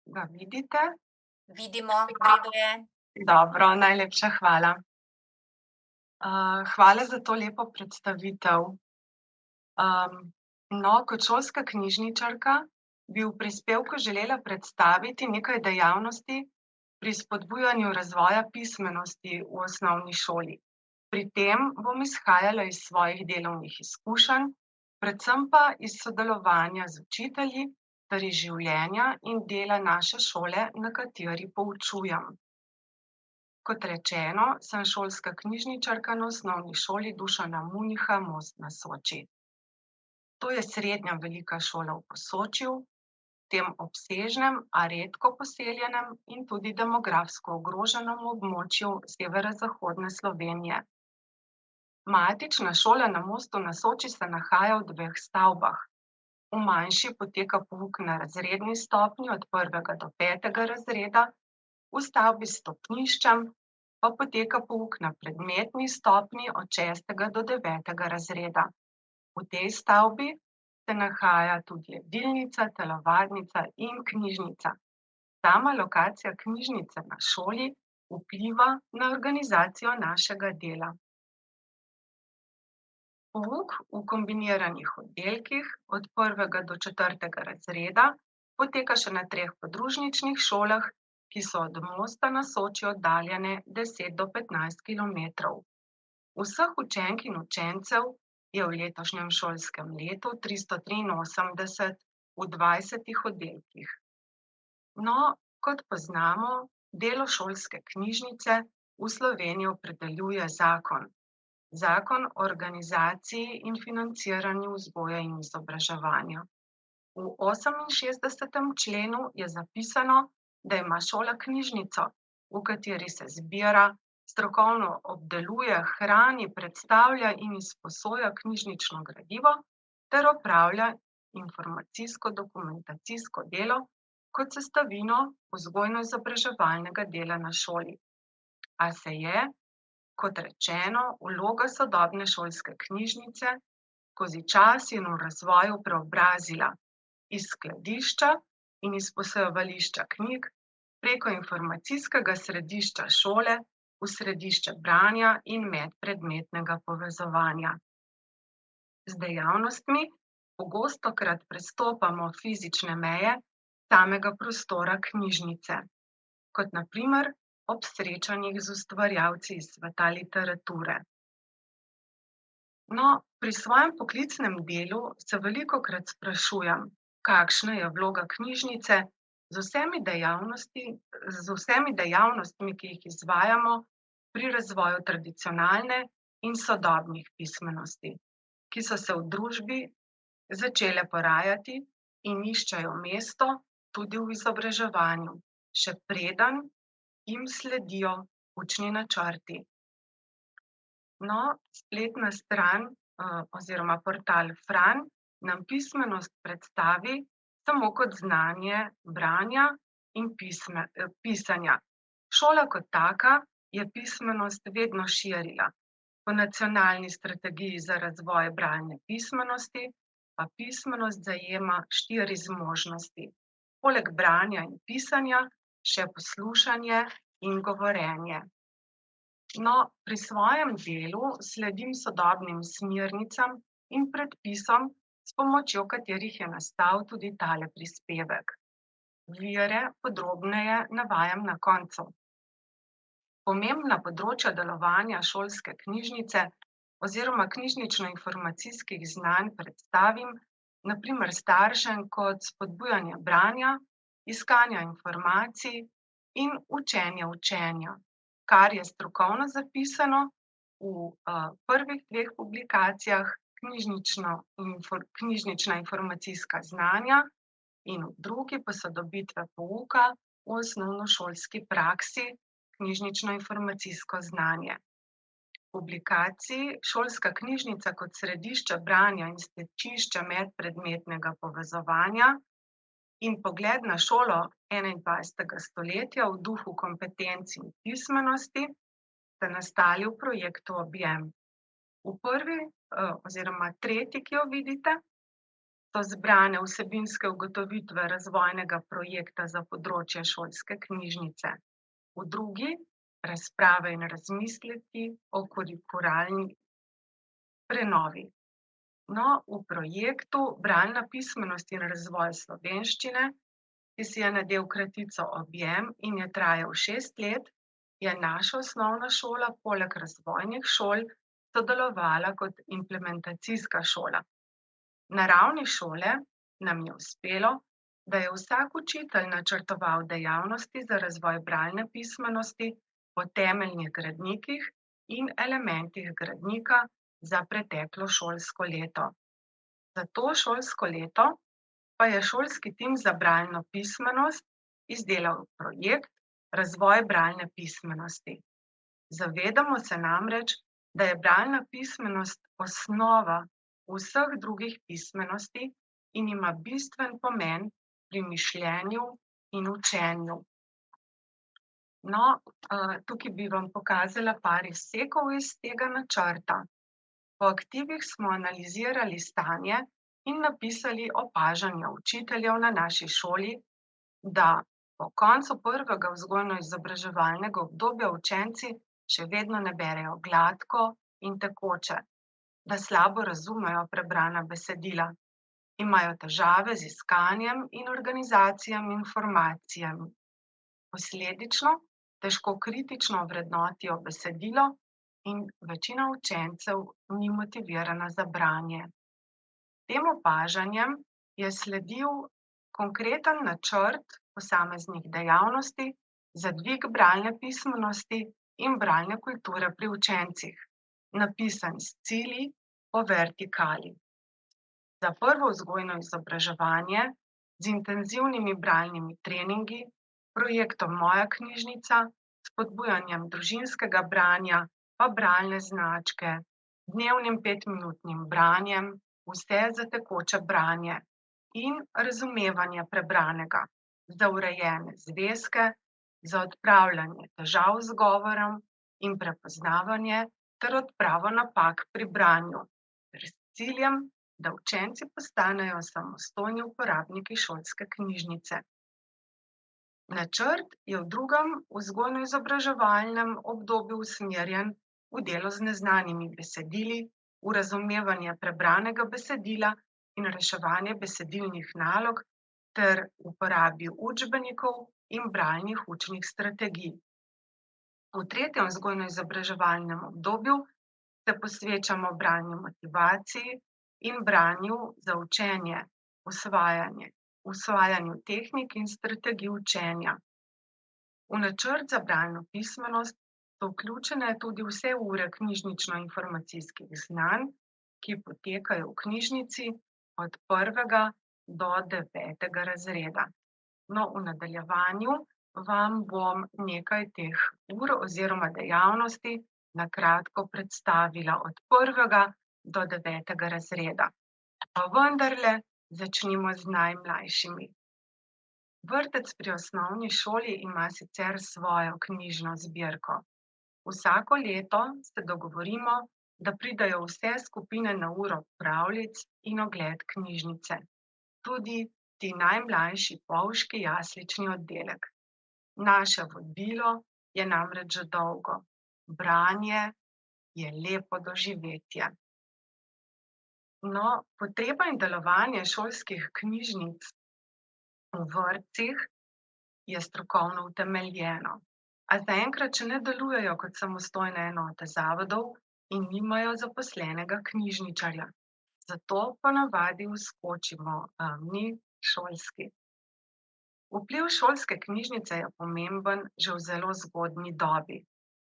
Ga vidite? Vidimo, v redu je. Dobro, najlepša hvala. Hvala za to lepo predstavitev. No, kot šolska knjižničarka bi v prispevku želela predstaviti nekaj dejavnosti pri spodbujanju razvoja pismenosti v osnovni šoli. Pri tem bom izhajala iz svojih delovnih izkušenj, predvsem pa iz sodelovanja z učitelji ter iz življenja in dela naše šole, na kateri poučujem. Kot rečeno, sem šolska knjižničarka na osnovni šoli Dušana Muniha, Most na Soči. To je srednja velika šola v Posočju, tem obsežnem, a redko poseljenem in tudi demografsko ogroženem območju severozahodne Slovenije. Matična šola na Mostu na Soči se nahaja v dveh stavbah. V manjši poteka pouk na razredni stopnji od 1. do 5. razreda, v stavbi s stopniščem pa poteka pouk na predmetni stopnji od 6. do 9. razreda. V tej stavbi se nahaja tudi jedilnica, telovadnica in knjižnica. Sama lokacija knjižnice na šoli vpliva na organizacijo našega dela. Pouk v kombiniranih oddelkih od 1. do 4. razreda poteka še na 3 podružničnih šolah, ki so od Mosta na Soči oddaljene 10 do 15 kilometrov. Vseh učenk in učencev je v letošnjem šolskem letu 383 v 20 oddelkih. No, kot poznamo, delo šolske knjižnice v Sloveniji opredeljuje zakon. Zakon o organizaciji in financiranju vzgoje in izobraževanja. V 68. členu je zapisano, da ima šola knjižnico, v kateri se zbira, strokovno obdeluje, hrani, predstavlja in izposoja knjižnično gradivo ter opravlja informacijsko-dokumentacijsko delo kot sestavino vzgojno-izobraževalnega dela na šoli. A se je, kot rečeno, vloga sodobne šolske knjižnice skozi čas in v razvoju preobrazila iz skladišča in izposojevališča knjig preko informacijskega središča šole v središče branja in medpredmetnega povezovanja. Z dejavnostmi pogostokrat prestopamo fizične meje samega prostora knjižnice, kot na primer ob srečanjih z ustvarjalci iz sveta literature. No, pri svojem poklicnem delu se velikokrat sprašujem, kakšna je vloga knjižnice z vsemi dejavnostmi, ki jih izvajamo pri razvoju tradicionalne in sodobnih pismenosti, ki so se v družbi začele porajati in iščejo mesto tudi v izobraževanju, še preden jim sledijo učni načrti. No, spletna stran, oziroma portal Fran nam pismenost predstavi samo kot znanje branja in pisanja. Šola kot taka je pismenost vedno širila. Po nacionalni strategiji za razvoj bralne pismenosti pa pismenost zajema 4 zmožnosti. Poleg branja in pisanja še poslušanje in govorjenje. No, pri svojem delu sledim sodobnim smernicam in predpisom, s pomočjo katerih je nastal tudi tale prispevek. Vire podrobneje navajam na koncu. Pomembna področja delovanja šolske knjižnice oziroma knjižnično-informacijskih znanj predstavim, na primer staršem kot spodbujanje branja, iskanja informacij in učenja učenja, kar je strokovno zapisano v prvih 2 publikacijah Knjižnična informacijska znanja in v drugi Posodobitve pouka v osnovnošolski praksi Knjižnično-informacijsko znanje. V publikaciji Šolska knjižnica kot središče branja in stičišče medpredmetnega povezovanja in pogled na šolo 21. stoletja v duhu kompetenc in pismenosti sta nastali v projektu Objem. V prvi, oziroma tretji, ki jo vidite, so zbrane vsebinske ugotovitve razvojnega projekta za področje šolske knjižnice. V drugi razprave in razmisleki o kurikularni prenovi. No, v projektu Bralna pismenost in razvoj slovenščine, ki si je nadel kratico Objem in je trajal 6 let, je naša osnovna šola poleg razvojnih šol sodelovala kot implementacijska šola. Na ravni šole nam je uspelo, da je vsak učitelj načrtoval dejavnosti za razvoj bralne pismenosti po temeljnih gradnikih in elementih gradnika za preteklo šolsko leto. Za to šolsko leto pa je šolski tim za bralno pismenost izdelal projekt Razvoj bralne pismenosti. Zavedamo se namreč, da je bralna pismenost osnova vseh drugih pismenosti in ima bistven pomen pri mišljenju in učenju. No, tukaj bi vam pokazala par izsekov iz tega načrta. Po aktivih smo analizirali stanje in napisali opažanja učiteljev na naši šoli, da po koncu prvega vzgojno-izobraževalnega obdobja učenci še vedno ne berejo gladko in tekoče, da slabo razumejo prebrana besedila, imajo težave z iskanjem in organizacijami informacijami. Posledično težko kritično vrednotijo besedilo in večina učencev ni motivirana za branje. Tem opažanjem je sledil konkreten načrt posameznih dejavnosti za dvig bralne pismenosti in bralne kulture pri učencih, napisan s cilji po vertikali. Za prvo vzgojno izobraževanje z intenzivnimi bralnimi treningi, projektom Moja knjižnica, spodbujanjem družinskega branja, pa bralne značke, dnevnim 5-minutnim branjem, vse za tekoče branje in razumevanje prebranega, za urejene zvezke, za odpravljanje težav z govorom in prepoznavanje ter odpravo napak pri branju, ter s ciljem, da učenci postanejo samostojni uporabniki šolske knjižnice. Načrt je v drugem vzgojno-izobraževalnem obdobju usmerjen v delo z neznanimi besedili, v razumevanje prebranega besedila in reševanje besedilnih nalog ter uporabi učbenikov in bralnih učnih strategij. V tretjem vzgojno-izobraževalnem obdobju se posvečamo bralni motivaciji in branju za učenje, usvajanju tehnik in strategij učenja. V načrt za bralno pismenost so vključene tudi vse ure knjižnično-informacijskih znanj, ki potekajo v knjižnici od 1. do 9. razreda. No, v nadaljevanju vam bom nekaj teh ur oziroma dejavnosti na kratko predstavila od 1. do 9. razreda. Pa vendarle začnimo z najmlajšimi. Vrtec pri osnovni šoli ima sicer svojo knjižno zbirko. Vsako leto se dogovorimo, da pridejo vse skupine na uro pravljic in ogled knjižnice. Tudi ti najmlajši polžki jaslični oddelek. Naše vodilo je namreč dolgo. Branje je lepo doživetje. No, potreba in delovanje šolskih knjižnic v vrtcih je strokovno utemeljeno, a zaenkrat še ne delujejo kot samostojne enote zavodov in nimajo zaposlenega knjižničarja. Zato ponavadi vskočimo mi, šolski. Vpliv šolske knjižnice je pomemben že v zelo zgodnji dobi,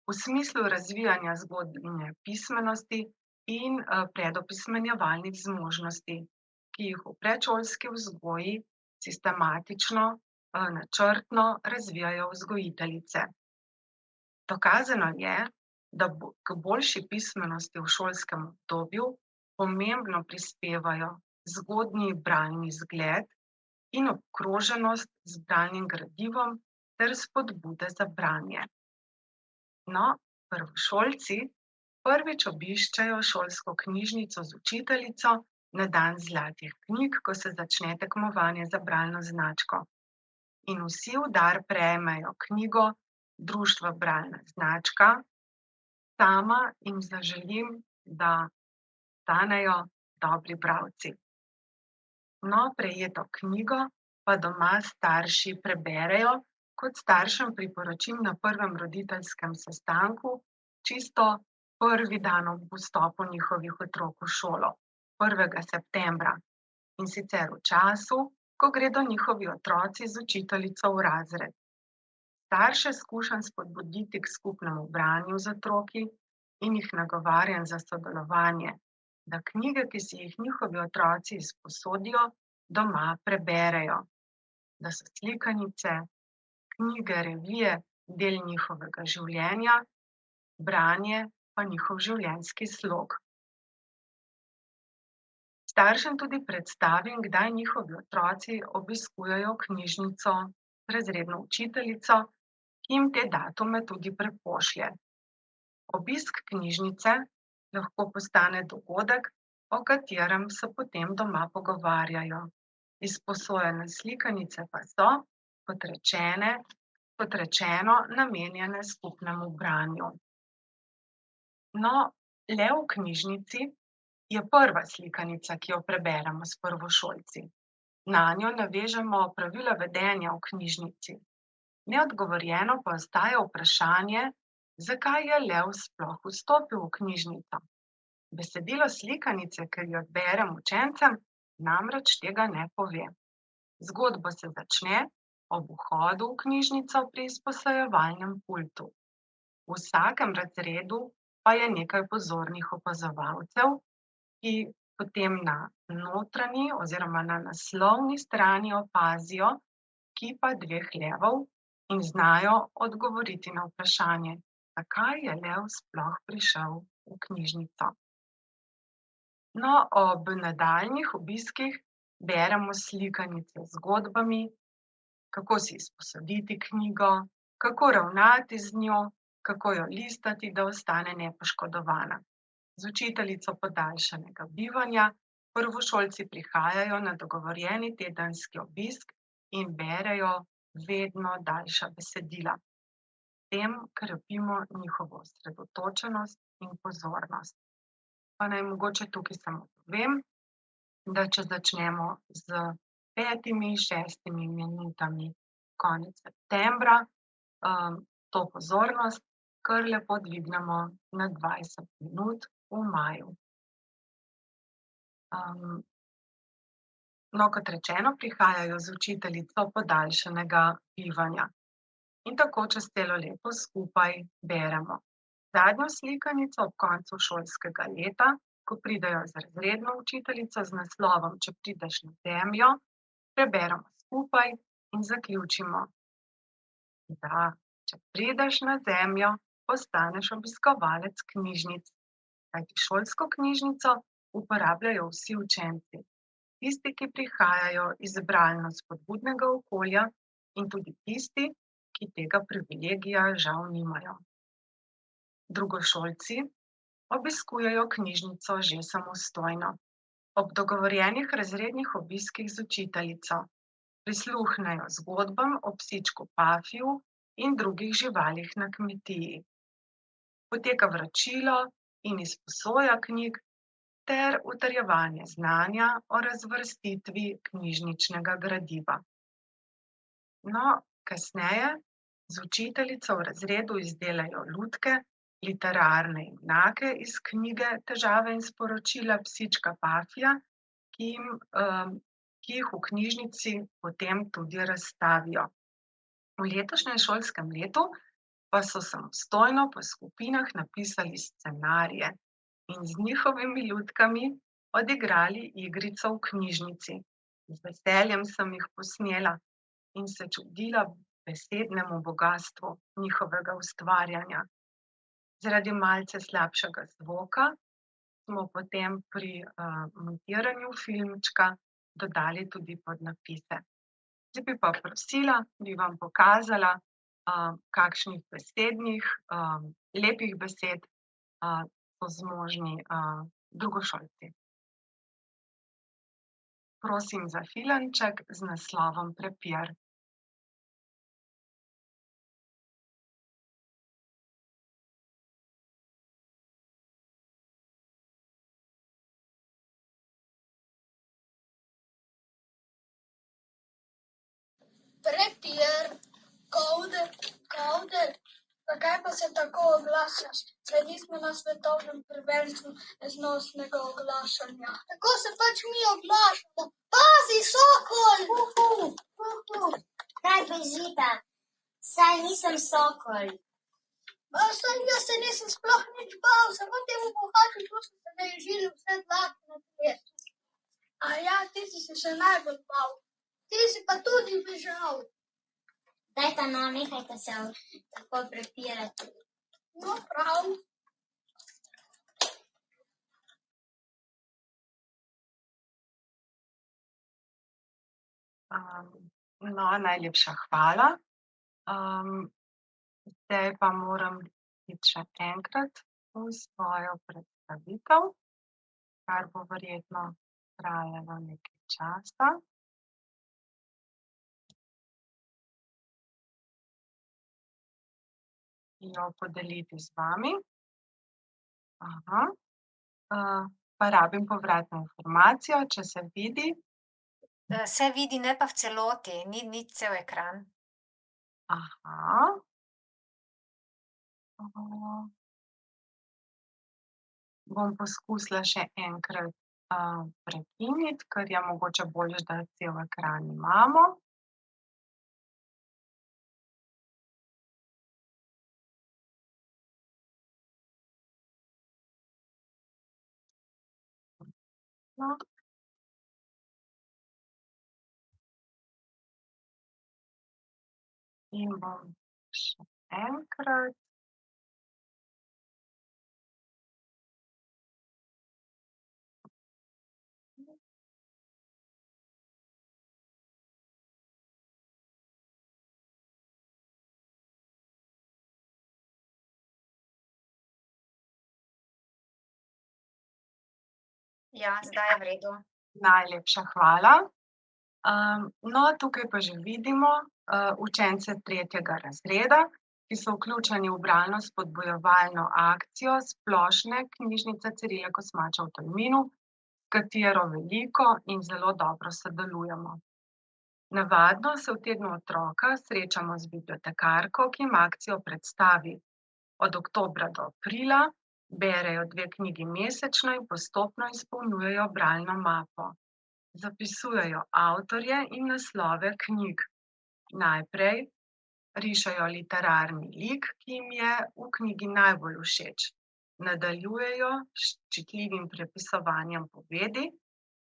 v smislu razvijanja zgodnje pismenosti in predopismenjevalnih zmožnosti, ki jih v predšolski vzgoji sistematično, načrtno razvijajo vzgojiteljice. Dokazano je, da k boljši pismenosti v šolskem obdobju pomembno prispevajo zgodnji bralni zgled in obkroženost z bralnim gradivom ter spodbude za branje. No, prvošolci prvič obiščejo šolsko knjižnico z učiteljico na dan zlatih knjig, ko se začne tekmovanje za bralno značko. In vsi v dar prejmejo knjigo Društva Bralna značka. Sama jim zaželim, da postanejo dobri bralci. No, prejeto knjigo pa doma starši preberejo, kot staršem priporočim na prvem roditeljskem sestanku, čisto prvi dan ob vstopu njihovih otrok v šolo, 1. septembra. In sicer v času, ko gredo njihovi otroci z učiteljico v razred. Starše skušam spodbuditi k skupnemu branju z otroki in jih nagovarjam za sodelovanje, da knjige, ki si jih njihovi otroci izposodijo, doma preberejo, da so slikanice, knjige, revije del njihovega življenja, branje pa njihov življenjski slog. Staršem tudi predstavim, kdaj njihovi otroci obiskujejo knjižnico z razredno učiteljico, ki jim te datume tudi prepošlje. Obisk knjižnice lahko postane dogodek, o katerem se potem doma pogovarjajo. Izposojene slikanice pa so, kot rečeno, namenjene skupnemu branju. No, le v knjižnici je prva slikanica, ki jo preberemo s prvošolci. Nanjo navežemo pravila vedenja v knjižnici. Neodgovorjeno pa ostaja vprašanje, zakaj je lev sploh vstopil v knjižnico. Besedilo slikanice, ki jo berem učencem, namreč tega ne pove. Zgodba se začne ob vhodu v knjižnico pri izposojevalnem pultu. V vsakem razredu pa je nekaj pozornih opazovalcev, ki potem na notranji oziroma na naslovni strani opazijo kipa 2 levov in znajo odgovoriti na vprašanje, zakaj je lev sploh prišel v knjižnico. No, ob nadaljnjih obiskih beremo slikanice z zgodbami, kako si izposoditi knjigo, kako ravnati z njo, kako jo listati, da ostane nepoškodovana. Z učiteljico podaljšanega bivanja prvošolci prihajajo na dogovorjeni tedenski obisk in berejo vedno daljša besedila. S tem krepimo njihovo osredotočenost in pozornost. Pa naj mogoče tukaj samo povem, da če začnemo z 5-6 minutami konec septembra, to pozornost kar lepo dvignemo na 20 minut v maju. No, kot rečeno, prihajajo z učiteljico podaljšanega bivanja. In tako čez celo leto skupaj beremo. Zadnjo slikanico ob koncu šolskega leta, ko pridejo z razredno učiteljico z naslovom Če prideš na zemljo, preberemo skupaj in zaključimo. Da, če prideš na zemljo, postaneš obiskovalec knjižnic. Kajti šolsko knjižnico uporabljajo vsi učenci. Tisti, ki prihajajo iz bralno-spodbudnega okolja, in tudi tisti, ki tega privilegija žal nimajo. Drugošolci obiskujejo knjižnico že samostojno. Ob dogovorjenih razrednih obiskih z učiteljico prisluhnejo zgodbam o psičku Pafiju in drugih živalih na kmetiji. Poteka vračilo in izposoja knjig ter utrjevanje znanja o razvrstitvi knjižničnega gradiva. No, kasneje z učiteljico v razredu izdelajo lutke, literarne junake iz knjige Težave in sporočila psička Pafija, ki jih v knjižnici potem tudi razstavijo. V letošnjem šolskem letu pa so samostojno po skupinah napisali scenarije in z njihovimi lutkami odigrali igrico v knjižnici. Z veseljem sem jih posnela in se čudila besednemu bogastvu njihovega ustvarjanja. Zaradi malce slabšega zvoka smo potem pri montiranju filmčka dodali tudi podnapise. Zdaj bi pa prosila, bi vam pokazala, kakšnih besednih, lepih besed so zmožni drugošolci. prosim za filmček z naslovom Prepir. Prepir, Kavder, zakaj pa se tako oglašaš? Saj nismo na svetovnem prvenstvu neznosnega oglašanja. Tako se pač mi oglašamo. Pazi, sokol! Kaj bežita? Saj nisem sokol. Saj jaz se nisem sploh nič bal, samo temu bohaču so se naježili vse dlake na telesu. Ti si se še najbolj bal. Ti si pa tudi bežal. Dajta no, nehajte se tako prepirati. No, prav. No, najlepša hvala. Zdaj pa moram iti še enkrat v svojo predstavitev, kar bo verjetno trajalo nekaj časa. Jo podeliti z vami. Pa rabim povratno informacijo, če se vidi. Se vidi, ne pa v celoti, ni cel ekran. Bom poskusila še enkrat prekiniti, ker je mogoče boljše, da cel ekran imamo. No. In bom še enkrat. Ja, zdaj je v redu. Najlepša hvala. No, tukaj pa že vidimo učence 3. razreda, ki so vključeni v bralno-spodbujevalno akcijo Splošne knjižnice Cirila Kosmača v Tolminu, s katero veliko in zelo dobro sodelujemo. Navadno se v tednu otroka srečamo z bibliotekarko, ki jim akcijo predstavi. Od oktobra do aprila berejo 2 knjigi mesečno in postopno izpolnjujejo bralno mapo. Zapisujejo avtorje in naslove knjig. Najprej rišejo literarni lik, ki jim je v knjigi najbolj všeč. Nadaljujejo s čitljivim prepisovanjem povedi,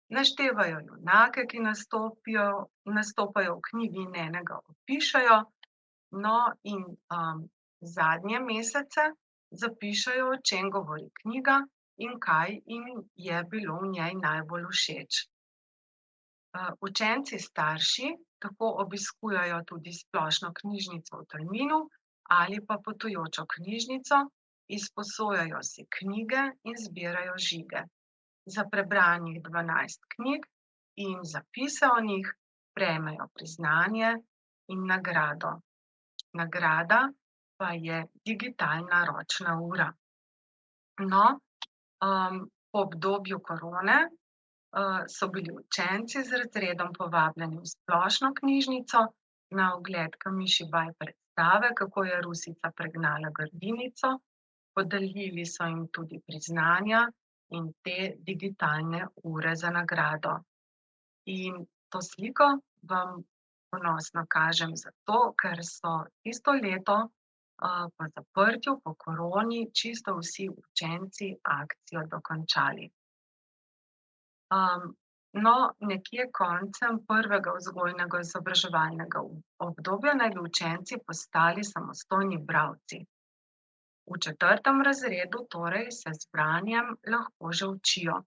naštevajo junake, ki nastopajo v knjigi in enega opišejo, no, in zadnje mesece zapišejo, o čem govori knjiga in kaj jim je bilo v njej najbolj všeč. Učenci starši tako obiskujejo tudi Splošno knjižnico v Tolminu ali pa potujočo knjižnico, izposojajo si knjige in zbirajo žige. Za prebranih 12 knjig in zapise o njih prejmejo priznanje in nagrado. Nagrada pa je digitalna ročna ura. No, po obdobju korone so bili učenci z razredom povabljeni v Splošno knjižnico na ogled Kamišibaj predstave, kako je Rusica pregnala Grdinico. Podelili so jim tudi priznanja in te digitalne ure za nagrado. In to sliko vam ponosno kažem zato, ker so tisto leto po zaprtju, po koroni, čisto vsi učenci akcijo dokončali. No, nekje koncem prvega vzgojnega izobraževalnega obdobja naj bi učenci postali samostojni bralci. V 4. razredu torej se z branjem lahko že učijo.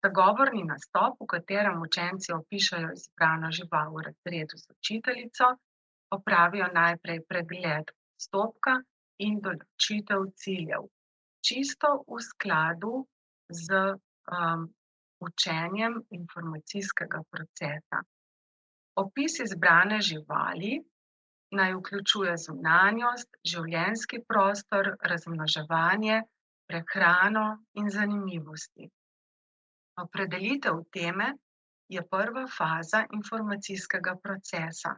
Zagovorni nastop, v katerem učenci opišejo izbrano žival v razredu z učiteljico, opravijo najprej pregled postopka in določitev ciljev. Čisto v skladu z učenjem informacijskega procesa. Opis izbrane živali naj vključuje zunanjost, življenjski prostor, razmnoževanje, prehrano in zanimivosti. Opredelitev teme je prva faza informacijskega procesa.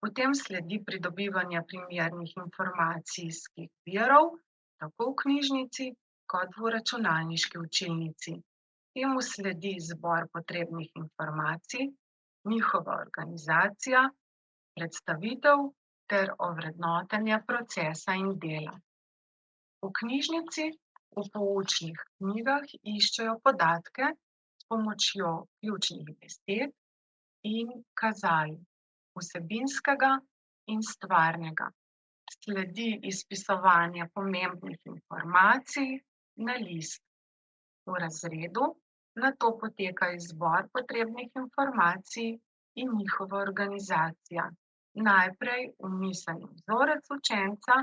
Potem sledi pridobivanje primernih informacijskih virov, tako v knjižnici kot v računalniški učilnici. Temu sledi zbor potrebnih informacij, njihova organizacija, predstavitev ter ovrednotenje procesa in dela. V knjižnici v poučnih knjigah iščejo podatke s pomočjo ključnih besed in kazal, vsebinskega in stvarnega. Sledi izpisovanje pomembnih informacij na list. V razredu nato poteka izbor potrebnih informacij in njihova organizacija. Najprej vmiselni vzorec učenca,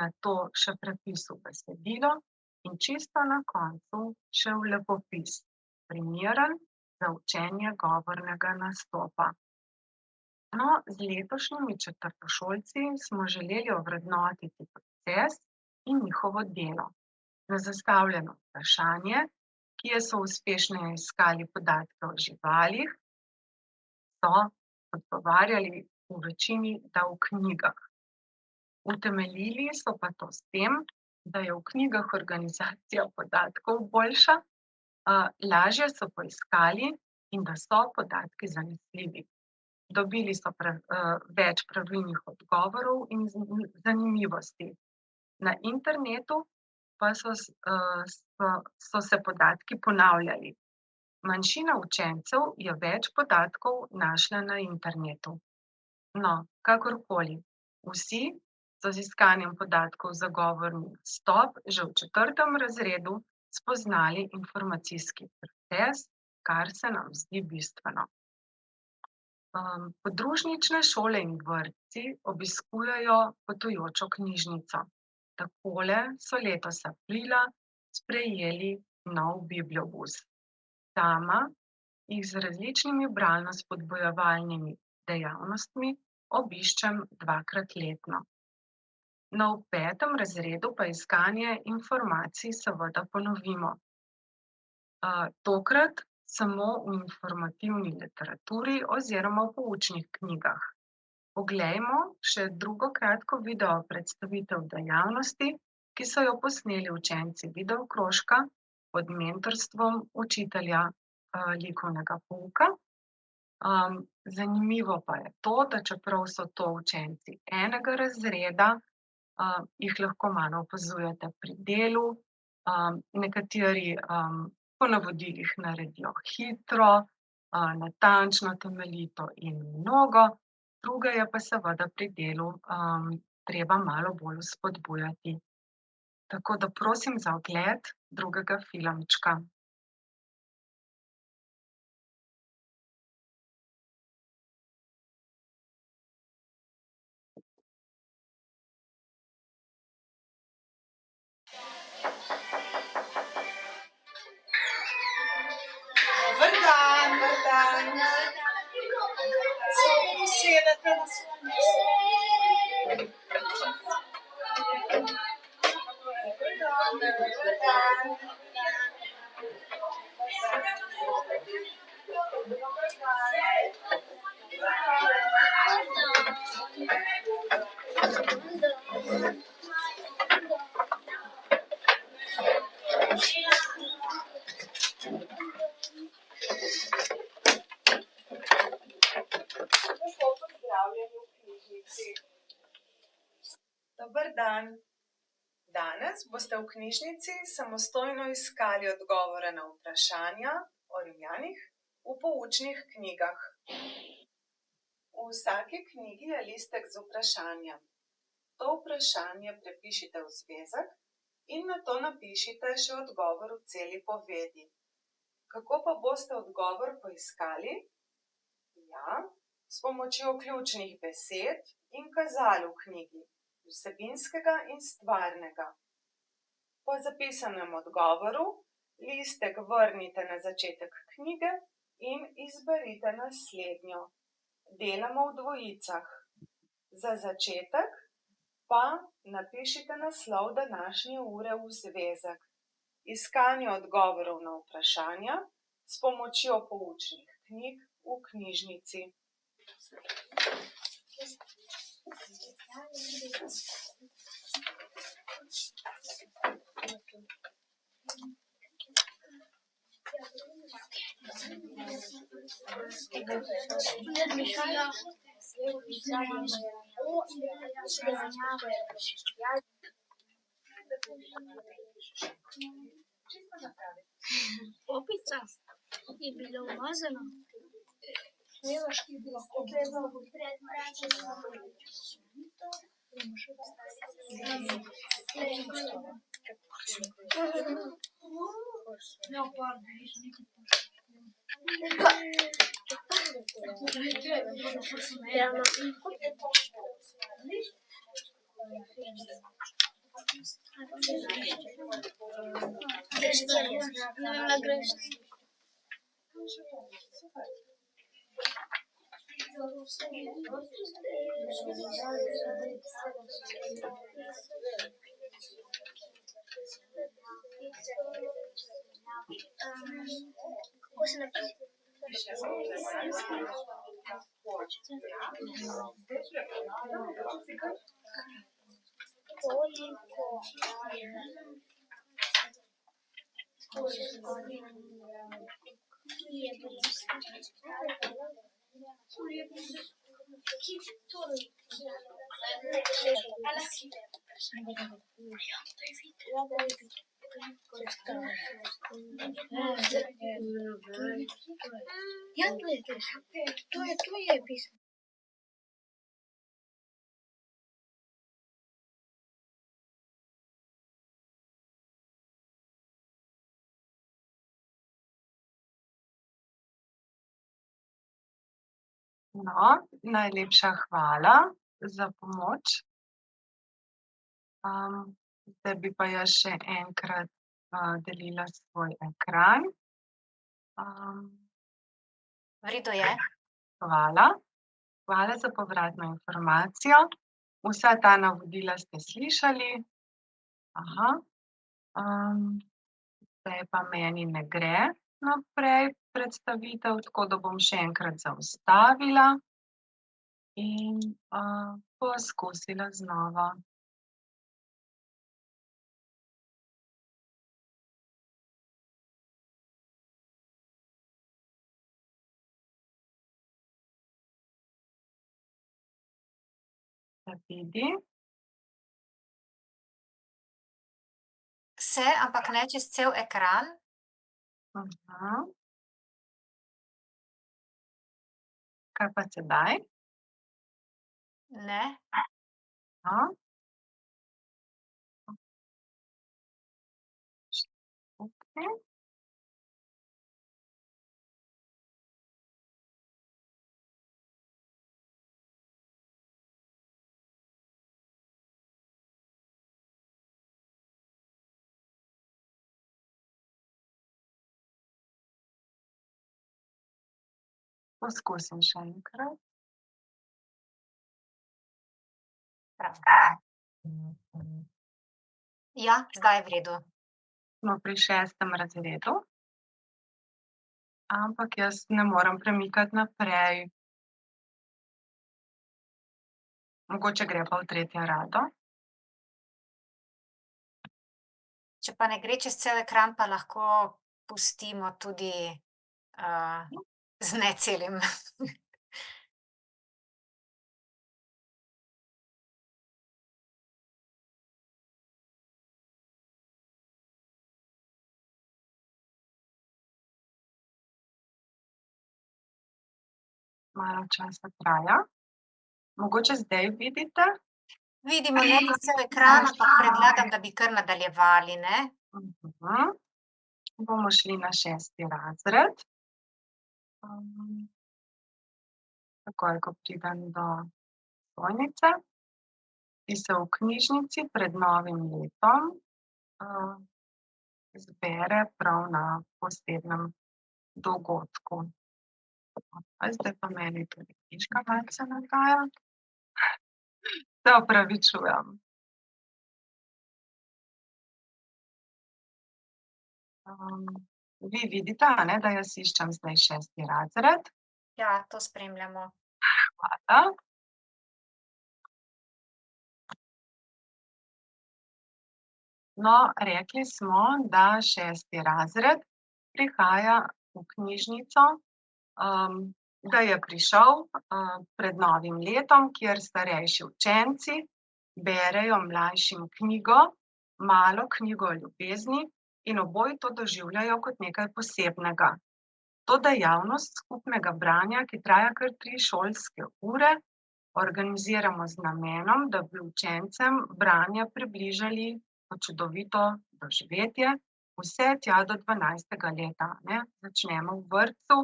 nato še prepis v besedilo in čisto na koncu še v lepopis, primeren za učenje govornega nastopa. No, z letošnjimi četrtošolci smo želeli ovrednotiti proces in njihovo delo. Na zastavljeno vprašanje, kje so uspešneje iskali podatke o živalih, so odgovarjali v večini, da v knjigah. Utemeljili so pa to s tem, da je v knjigah organizacija podatkov boljša, lažje so poiskali in da so podatki zanesljivi. Dobili so več pravilnih odgovorov in zanimivosti. Na internetu pa so se podatki ponavljali. Manjšina učencev je več podatkov našla na internetu. No, kakorkoli, vsi so z iskanjem podatkov za govorni nastop že v 4. razredu spoznali informacijski proces, kar se nam zdi bistveno. Podružnične šole in vrtci obiskujejo potujočo knjižnico. Takole so letos aprila sprejeli nov bibliobus. Sama jih z različnimi bralno-spodbujevalnimi dejavnostmi obiščem 2-krat letno. No, v 5. razredu pa iskanje informacij seveda ponovimo. Tokrat samo v informativni literaturi oziroma v poučnih knjigah. Poglejmo še drugo kratko video predstavitev dejavnosti, ki so jo posneli učenci videokrožka pod mentorstvom učitelja likovnega pouka. Zanimivo pa je to, da čeprav so to učenci enega razreda, jih lahko malo opazujete pri delu, nekateri po navodilih naredijo hitro, natančno, temeljito in mnogo, druge je pa seveda pri delu treba malo bolj spodbujati. Tako da prosim za ogled drugega filmčka. Dober dan, dober dan. Se usedete na svoje mesto. Dober dan, dober dan. Dober dan. Dober dan. Danes boste v knjižnici samostojno iskali odgovore na vprašanja o Rimljanih v poučnih knjigah. V vsaki knjigi je listek z vprašanjem. To vprašanje prepišite v zvezek in nato napišite še odgovor v celi povedi. Kako pa boste odgovor poiskali? Ja, s pomočjo ključnih besed in kazal v knjigi, vsebinskega in stvarnega. Po zapisanem odgovoru Listek vrnite na začetek knjige in izberite naslednjo. Delamo v dvojicah. Za začetek pa napišite naslov današnje ure v zvezek. Iskanje odgovorov na vprašanja s pomočjo poučnih knjig v knjižnici. Opica je bila umazana. Kako se napiše? Ja, to je pismo. No, najlepša hvala za pomoč. Zdaj bi pa jaz še enkrat, delila svoj ekran. V redu je. Hvala. Hvala za povratno informacijo. Vsa ta navodila ste slišali. Aha. Zdaj pa meni ne gre naprej predstavitev, tako da bom še enkrat zaustavila in, poskusila znova. Se vidi? Se, ampak ne čez cel ekran. Kaj pa sedaj? Ne. Okej. Poskusim še enkrat. Ja, zdaj je v redu. Smo pri 6. razredu. Ampak jaz ne morem premikati naprej. Mogoče gre pa v 3. rado. Če pa ne gre čez cel ekran, pa lahko pustimo tudi, z necelim. Malo časa traja. Mogoče zdaj vidite? Vidimo ne čez cel ekran, ampak predlagam, da bi kar nadaljevali, ne? Bomo šli na 6. razred. Takoj, ko pridem do stojnice, ki so v knjižnici pred novim letom, zbere prav na posebnem dogodku. Zdaj pa meni tudi miška malce nagaja. Se opravičujem. Vi vidite, a ne, da jaz iščem zdaj 6. razred. Ja, to spremljamo. Hvala. No, rekli smo, da 6. razred prihaja v knjižnico, da je prišel, pred novim letom, kjer starejši učenci berejo mlajšim knjigo, malo knjigo o ljubezni, in oboji to doživljajo kot nekaj posebnega. To dejavnost skupnega branja, ki traja kar 3 šolske ure, organiziramo z namenom, da bi učencem branje približali kot čudovito doživetje vse tja do 12. leta, ne. Začnemo v vrtcu,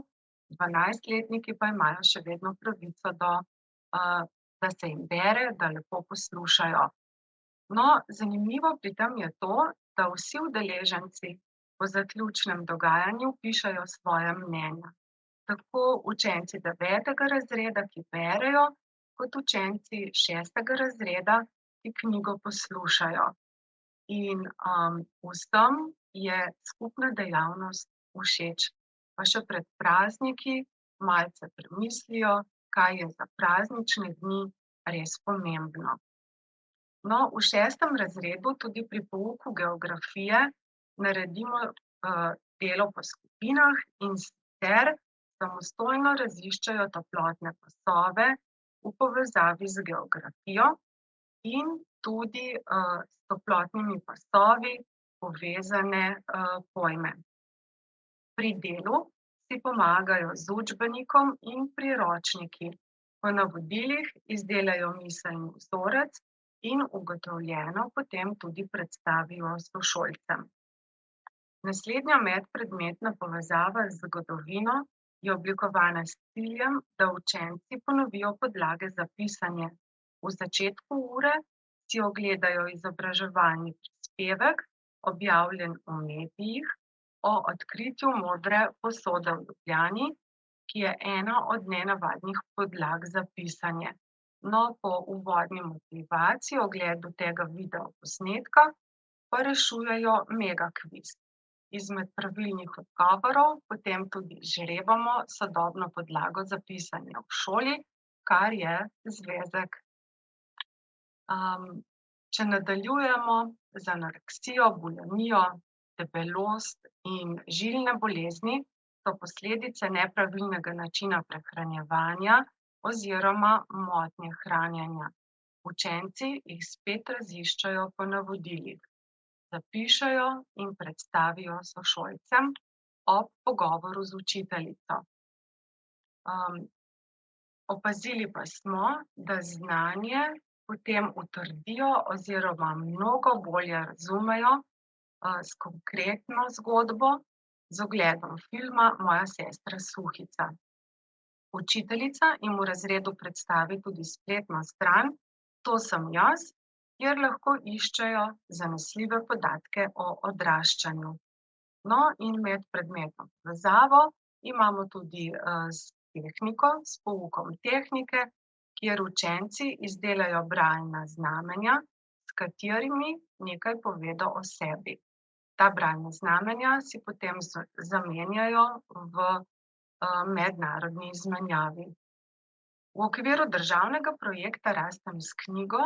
12-letniki pa imajo še vedno pravico do, da se jim bere, da lepo poslušajo. No, zanimivo pri tem je to, da vsi udeleženci po zaključnem dogajanju pišejo svoja mnenja. Tako učenci 9. razreda, ki berejo, kot učenci 6. razreda, ki knjigo poslušajo. In, vsem je skupna dejavnost všeč. Pa še pred prazniki malce premislijo, kaj je za praznične dni res pomembno. No, v 6. razredu tudi pri pouku geografije naredimo, delo po skupinah, in sicer samostojno raziščejo toplotne pasove v povezavi z geografijo in tudi, s toplotnimi pasovi povezane, pojme. Pri delu si pomagajo z učbenikom in priročniki. Po navodilih izdelajo miselni vzorec in ugotovljeno potem tudi predstavijo sošolcem. Naslednja medpredmetna povezava z zgodovino je oblikovana s ciljem, da učenci ponovijo podlage za pisanje. V začetku ure si ogledajo izobraževalni prispevek, objavljen v medijih, o odkritju modre posode v Ljubljani, ki je ena od nenavadnih podlag za pisanje. No, po uvodni motivaciji, ogledu tega videoposnetka, pa rešujejo megakviz. Izmed pravilnih odgovorov potem tudi izžrebamo sodobno podlago za pisanje v šoli, kar je zvezek. Če nadaljujemo z anoreksijo, bulimijo, debelost in žilne bolezni, so posledice nepravilnega načina prehranjevanja oziroma motnje hranjenja. Učenci jih spet raziščejo po navodilih. Zapišejo in predstavijo sošolcem ob pogovoru z učiteljico. Opazili pa smo, da znanje potem utrdijo oziroma mnogo bolje razumejo, s konkretno zgodbo, z ogledom filma Moja sestra Suhica. Učiteljica jim v razredu predstavi tudi spletno stran To sem jaz, kjer lahko iščejo zanesljive podatke o odraščanju. No, in med predmetno povezavo imamo tudi, s tehniko, s poukom tehnike, kjer učenci izdelajo bralna znamenja, s katerimi nekaj povedo o sebi. Ta bralna znamenja si potem zamenjajo v, mednarodni izmenjavi. V okviru državnega projekta Rastem s knjigo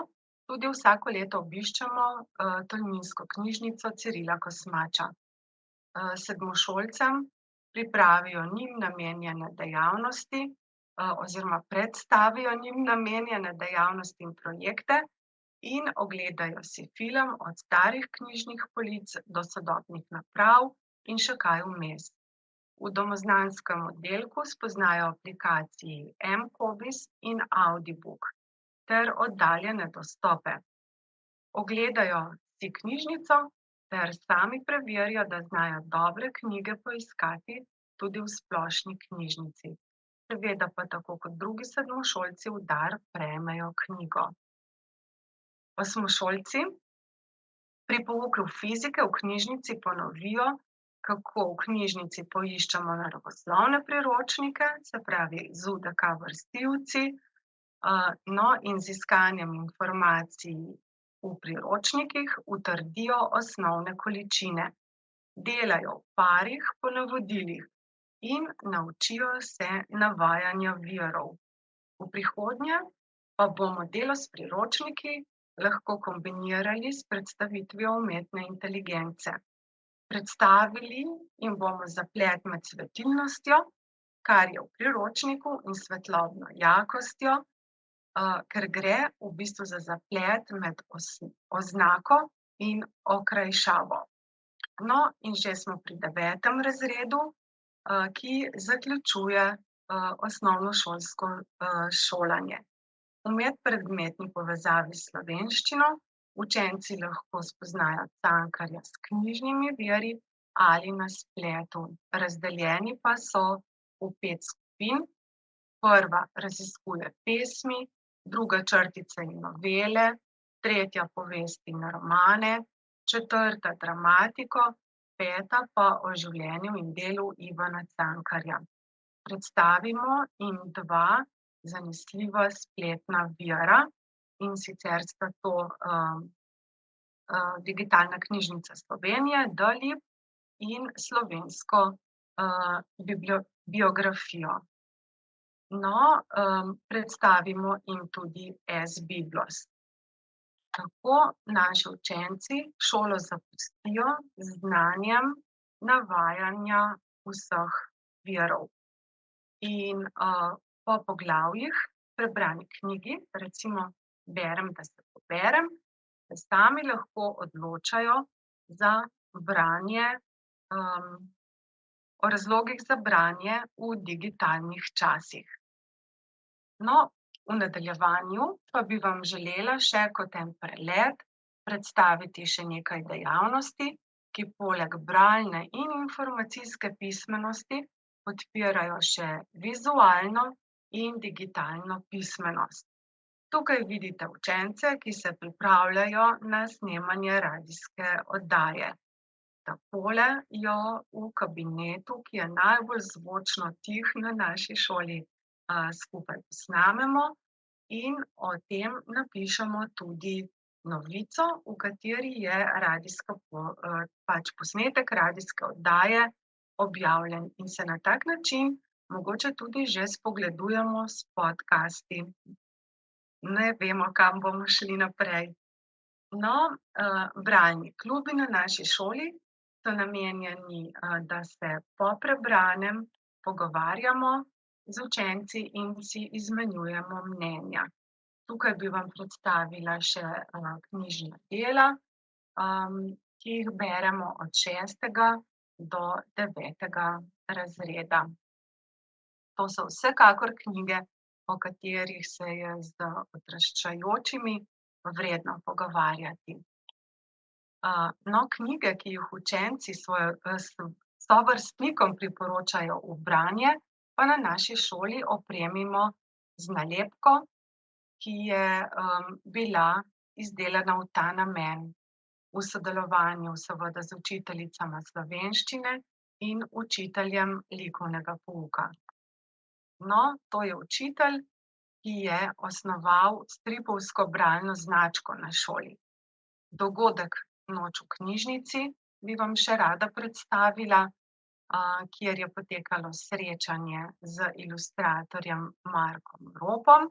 tudi vsako leto obiščemo, tolminsko knjižnico Cirila Kosmača. Sedmošolcem pripravijo njim namenjene dejavnosti, oziroma predstavijo njim namenjene dejavnosti in projekte in ogledajo si film od starih knjižnih polic do sodobnih naprav in še kaj vmes. V domoznanskem oddelku spoznajo aplikaciji mCobiz in Audibook ter oddaljene dostope. Ogledajo si knjižnico ter sami preverijo, da znajo dobre knjige poiskati tudi v splošni knjižnici. Seveda pa tako kot drugi sedmošolci v dar prejmejo knjigo. Osmošolci Pri pouku fizike v knjižnici ponovijo, kako v knjižnici poiščemo naravoslovne priročnike, se pravi ZUDK vrstilci, no, in z iskanjem informacij v priročnikih utrdijo osnovne količine. Delajo v parih po navodilih in naučijo se navajanja virov. V prihodnje pa bomo delo s priročniki lahko kombinirali s predstavitvijo umetne inteligence. Predstavili jim bomo zaplet med svetilnostjo, kar je v priročniku, in svetlobno jakostjo, ker gre v bistvu za zaplet med oznako in okrajšavo. No, in že smo pri 9. razredu, ki zaključuje osnovnošolsko šolanje. V medpredmetni povezavi s slovenščino učenci lahko spoznajo Cankarja s knjižnimi viri ali na spletu. Razdeljeni pa so v 5 skupin. Prva raziskuje pesmi, druga črtice in novele, tretja povesti in romane, četrta dramatiko, 5. pa o življenju in delu Ivana Cankarja. Predstavimo jim 2 zanesljiva spletna vira, in sicer sta to Digitalna knjižnica Slovenije, DLIB, in slovensko biografijo. No, predstavimo jim tudi S-Biblos. Tako naši učenci šolo zapustijo z znanjem navajanja vseh virov. In po poglavjih prebrani knjigi, recimo Berem, da se poberem, se sami lahko odločajo za branje, o razlogih za branje v digitalnih časih. No, v nadaljevanju pa bi vam želela še kot en prelet predstaviti še nekaj dejavnosti, ki poleg bralne in informacijske pismenosti podpirajo še vizualno in digitalno pismenost. Tukaj vidite učence, ki se pripravljajo na snemanje radijske oddaje. Takole jo v kabinetu, ki je najbolj zvočno tih na naši šoli, skupaj posnamemo in o tem napišemo tudi novico, v kateri je posnetek radijske oddaje objavljen, in se na tak način mogoče tudi že spogledujemo s podcasti. Ne vemo, kam bomo šli naprej. No, bralni klubi na naši šoli so namenjeni, da se po prebranem pogovarjamo z učenci in si izmenjujemo mnenja. Tukaj bi vam predstavila še knjižna dela, ki jih beremo od 6. do 9. razreda. To so vsekakor knjige, o katerih se je z odraščajočimi vredno pogovarjati. No, knjige, ki jih učenci sovrstnikom priporočajo v branje, pa na naši šoli opremimo z nalepko, ki je bila izdelana v ta namen, v sodelovanju seveda z učiteljicama slovenščine in učiteljem likovnega pouka. No, to je učitelj, ki je osnoval stripovsko bralno značko na šoli. Dogodek Noč v knjižnici bi vam še rada predstavila, kjer je potekalo srečanje z ilustratorjem Markom Ropom,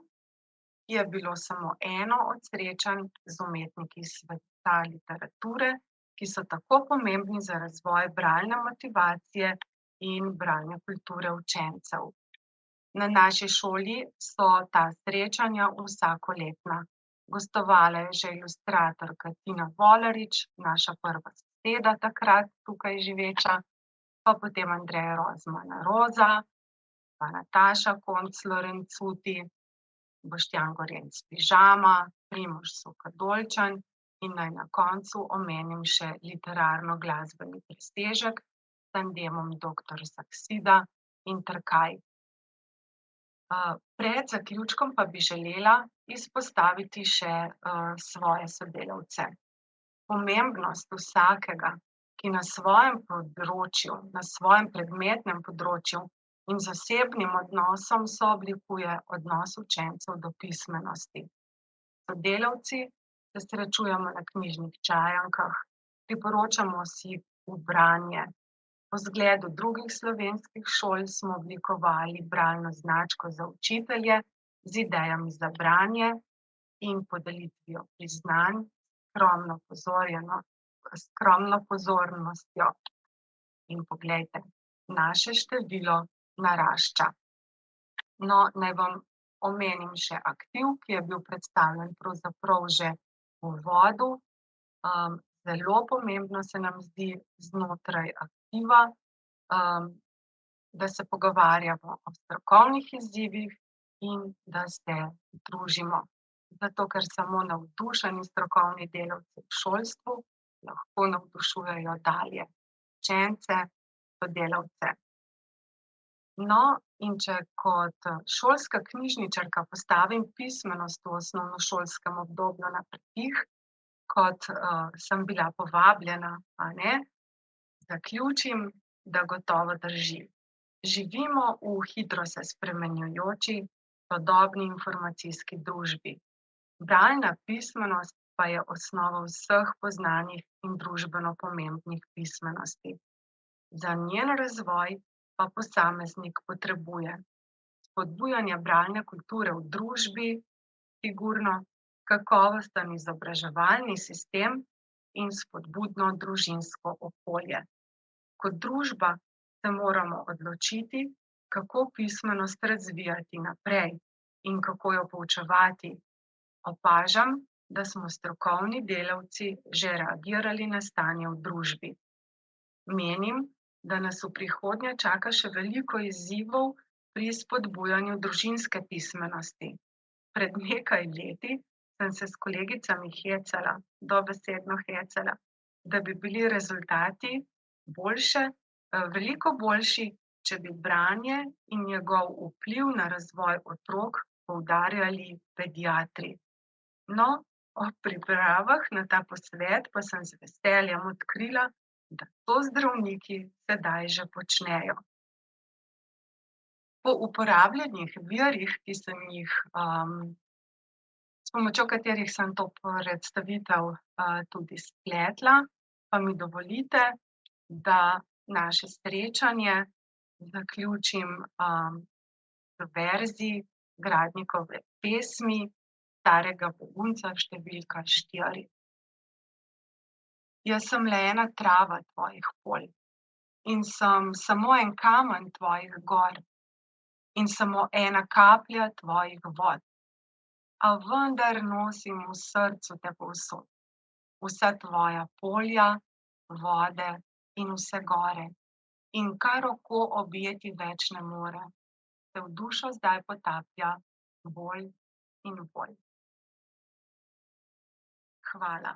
ki je bilo samo eno od srečanj z umetniki sveta literature, ki so tako pomembni za razvoj bralne motivacije in bralne kulture učencev. Na naši šoli so ta srečanja vsakoletna. Gostovala je že ilustratorka Tina Volarič, naša prva soseda takrat tukaj živeča, pa potem Andreja Rozman Roza, pa Nataša Konc Lorencuti, Boštjan Gorenc Pižama, Primož Suhadolčan in naj na koncu omenim še literarno-glasbeni presežek s tandemom Doktor Saksida in Trkaj. Pred zaključkom pa bi želela izpostaviti še svoje sodelavce. pomembnost vsakega, ki na svojem področju, na svojem predmetnem področju in zasebnim odnosom sooblikuje odnos učencev do pismenosti. Sodelavci se srečujemo na knjižnih čajankah, priporočamo si v branje. Po zgledu drugih slovenskih šol smo oblikovali bralno značko za učitelje z idejami za branje in podelitvijo priznanj, skromno pozornostjo. In poglejte, naše število narašča. No, naj vam omenim še aktiv, ki je bil predstavljen pravzaprav že v uvodu. Zelo pomembno se nam zdi znotraj aktiva, da se pogovarjamo o strokovnih izzivih in da se družimo. Zato, ker samo navdušeni strokovni delavci v šolstvu lahko navdušujejo dalje učence, sodelavce. No, in če kot šolska knjižničarka postavim pismenost v osnovnošolskem obdobju na prepih, kot sem bila povabljena, a ne, zaključim, da gotovo drži. Živimo v hitro se spreminjajoči, sodobni informacijski družbi. Bralna pismenost pa je osnova vseh poznanih in družbeno pomembnih pismenosti. Za njen razvoj pa posameznik potrebuje spodbujanje bralne kulture v družbi, sigurno, kakovosten izobraževalni sistem in spodbudno družinsko okolje. Kot družba se moramo odločiti, kako pismenost razvijati naprej in kako jo poučevati. Opažam, da smo strokovni delavci že reagirali na stanje v družbi. Menim, da nas v prihodnje čaka še veliko izzivov pri spodbujanju družinske pismenosti. Pred nekaj leti sem se s kolegicami hecala, dobesedno hecala, da bi bili rezultati veliko boljši, če bi branje in njegov vpliv na razvoj otrok poudarjali pediatri. No, ob pripravah na ta posvet pa sem z veseljem odkrila, da to zdravniki sedaj že počnejo. Po uporabljenih virih, s pomočjo katerih sem to predstavitev tudi spletla, pa mi dovolite, da naše srečanje zaključim z verziji Gradnikove pesmi Starega begunca številka 4. Jaz sem le ena trava tvojih polj in sem samo en kamen tvojih gor in samo ena kaplja tvojih vod. A vendar nosim v srcu te povsod, vsa tvoja polja, vode in vse gore. In kar oko objeti več ne more, se v dušo zdaj potaplja bolj in bolj. Hvala.